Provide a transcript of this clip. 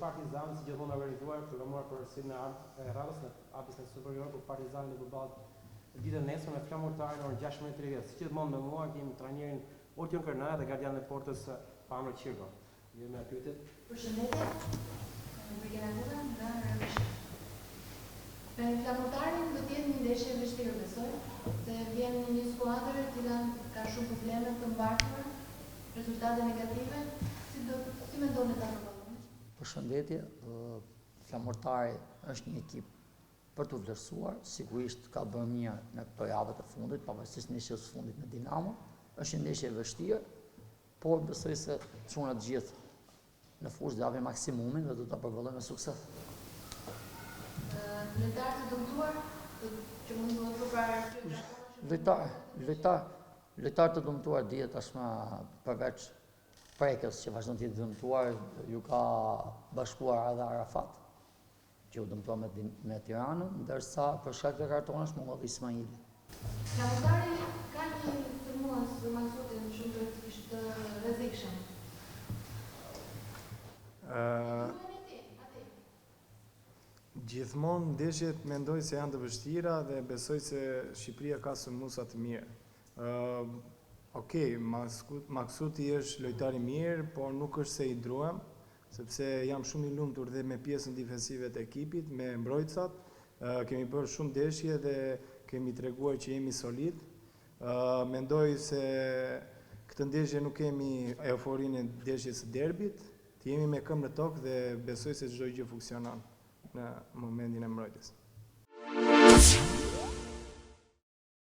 Partizani, si gjithmonë organizuar, programuar për si në radhës në Apisën Superior për Partizani në përballë ditën nesër me flamurtarin orën 16:30. Si gjithmonë me mua kemi trajnerin Oltjon Kërnaj dhe gardian e portës Pamër Qirgo. Jemi me pyetjet. Përshëndetje. Brigada nga Rëmishë. Me flamurtarin do të jetë një ndeshje e vështirë, besoj, se vjen një skuadër e cila ka shumë probleme të mbartura, rezultate negative. Si mendoni ta përballoni? Përshëndetje. Flamurtari është një ekip për të vlerësuar, sigurisht ka bërë mirë në këto javët e fundit, pavarësisht ndeshjes së fundit me Dinamo. Është një ndeshje e vështirë, por besoj se çunat gjithë në fushë do japin maksimumin dhe do ta përballojmë me sukses. Lojtarë të dëmtuar që mund të përpara lojtar të dëmtuar dihet tashmë përveç prekës që vazhdon të jetë dëmtuar, ju ka bashkuar edhe Arafat, që u dëmtua me Tiranën, ndërsa për shkak të kartonash Muhamedi Ismaili. Flamurtari ka një sulmues Maksutin shumë të rrezikshëm. Gjithmonë ndeshjet mendoj se janë të vështira dhe besoj se Shqipëria ka sulmuesa të mirë. Okej, Maksuti është lojtar i mirë, por nuk është se i druhem, sepse jam shumë i lumtur dhe me pjesën defensive të ekipit, me mbrojtësat. Kemi bërë shumë ndeshje dhe kemi treguar që jemi solid. Mendoj se këtë ndeshje nuk kemi euforinë e ndeshjes së derbit, të jemi me këmbë në tokë dhe besoj se çdo gjë funksionon në momentin e mbrojtjes.